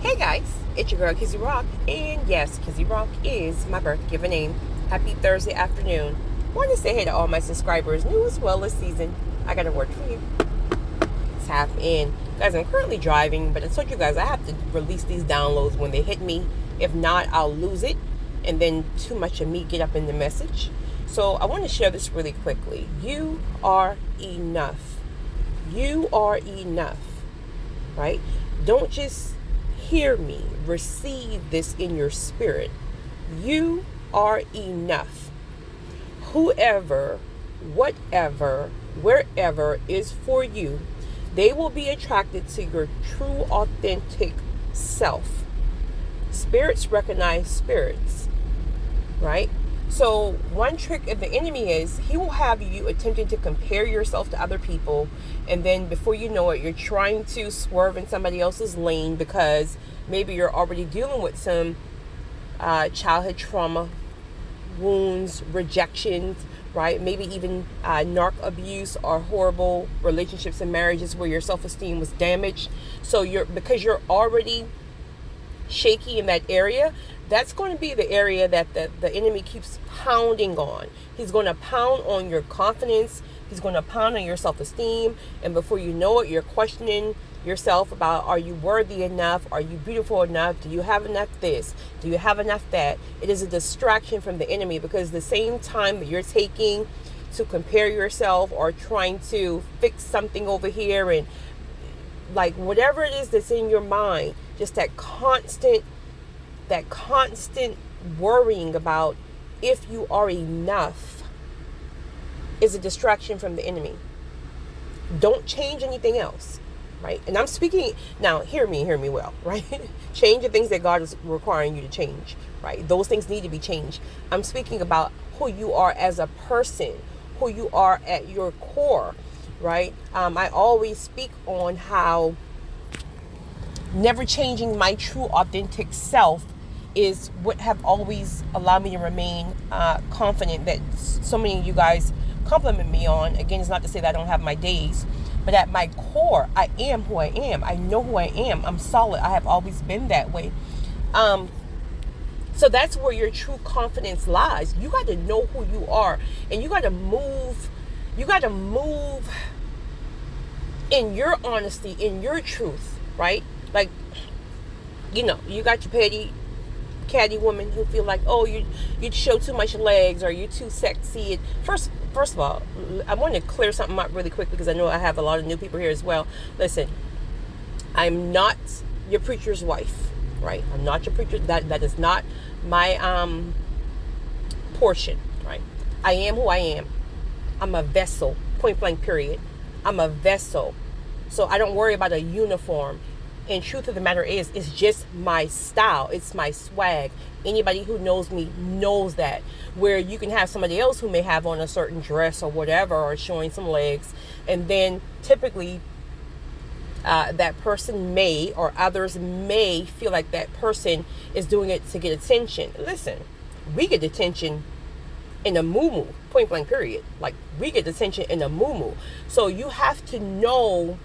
Hey guys, it's your girl Kizzy Rock, and yes, Kizzy Rock is my birth given name. Happy Thursday afternoon. Want to say hey to all my subscribers, new as well this season. I got a word for you. Tap in. Guys, I'm currently driving, but I told you guys I have to release these downloads when they hit me. If not, I'll lose it, and then too much of me get up in the message. So I want to share this really quickly. You are enough. You are enough, right? Don't just hear me, receive this in your spirit. You are enough. Whoever, whatever, wherever is for you, they will be attracted to your true, authentic self. Spirits recognize spirits, right? So one trick of the enemy is he will have you attempting to compare yourself to other people, and then before you know it, you're trying to swerve in somebody else's lane because maybe you're already dealing with some childhood trauma, wounds, rejections, right? Maybe even narc abuse or horrible relationships and marriages where your self-esteem was damaged. So because you're already shaky in that area, that's going to be the area that the enemy keeps pounding on. He's going to pound on your confidence. He's going to pound on your self-esteem. And before you know it, you're questioning yourself about, are you worthy enough? Are you beautiful enough? Do you have enough this? Do you have enough that? It is a distraction from the enemy, because the same time that you're taking to compare yourself or trying to fix something over here, and like whatever it is that's in your mind, just that constant worrying about if you are enough is a distraction from the enemy. Don't change anything else, right? And I'm speaking now, hear me well, right? Change the things that God is requiring you to change, right? Those things need to be changed. I'm speaking about who you are as a person, who you are at your core, right? I always speak on how never changing my true authentic self is what have always allowed me to remain confident, that so many of you guys compliment me on. Again, it's not to say that I don't have my days, but at my core, I am who I am. I know who I am. I'm solid. I have always been that way. So that's where your true confidence lies. You got to know who you are, and you got to move. You got to move in your honesty, in your truth, right? Like, you got your petty catty woman who feel like, oh, you show too much legs, or you're too sexy. First of all, I want to clear something up really quick, because I know I have a lot of new people here as well. Listen, I'm not your preacher's wife, right? I'm not your preacher. That is not my portion, right? I am who I am. I'm a vessel, point blank period. I'm a vessel. So I don't worry about a uniform. And truth of the matter is, it's just my style. It's my swag. Anybody who knows me knows that. Where you can have somebody else who may have on a certain dress or whatever, or showing some legs, and then typically that person may, or others may, feel like that person is doing it to get attention. Listen, we get attention in a moo-moo, point blank period. Like, we get attention in a moo-moo. So you have to know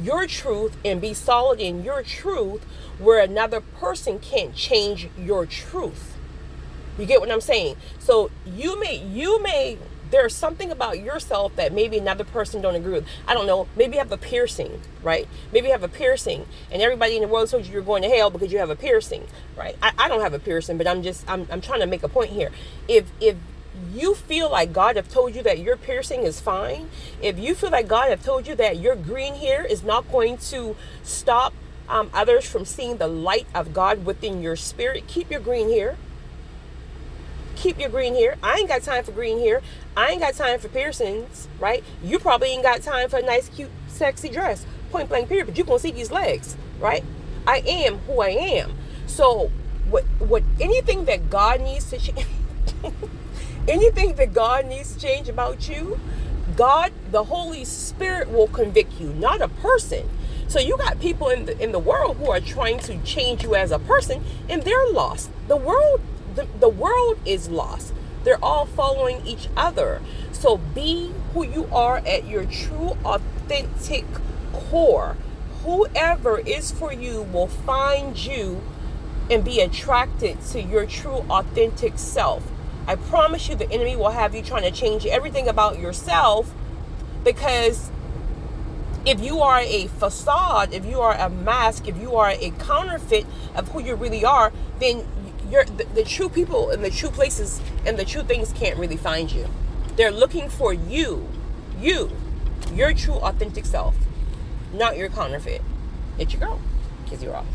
your truth and be solid in your truth, where another person can't change your truth. You get what I'm saying? So you may there's something about yourself that maybe another person don't agree with. I don't know, maybe you have a piercing, right? Maybe you have a piercing, and everybody in the world told you you're going to hell because you have a piercing, right? I don't have a piercing, but I'm trying to make a point here. If you feel like God have told you that your piercing is fine, if you feel like God have told you that your green hair is not going to stop others from seeing the light of God within your spirit, keep your green hair. Keep your green hair. I ain't got time for green hair. I ain't got time for piercings, right? You probably ain't got time for a nice, cute, sexy dress. Point blank period. But you're going to see these legs, right? I am who I am. So what anything that God needs to change, anything that God needs to change about you, God, the Holy Spirit will convict you, not a person. So you got people in the world who are trying to change you as a person, and they're lost. The world is lost. They're all following each other. So be who you are at your true, authentic core. whoever is for you will find you and be attracted to your true, authentic self. I promise you the enemy will have you trying to change everything about yourself, because if you are a facade, if you are a mask, if you are a counterfeit of who you really are, then the true people and the true places and the true things can't really find you. They're looking for you, your true authentic self, not your counterfeit. It's your girl, Kizzy Rock.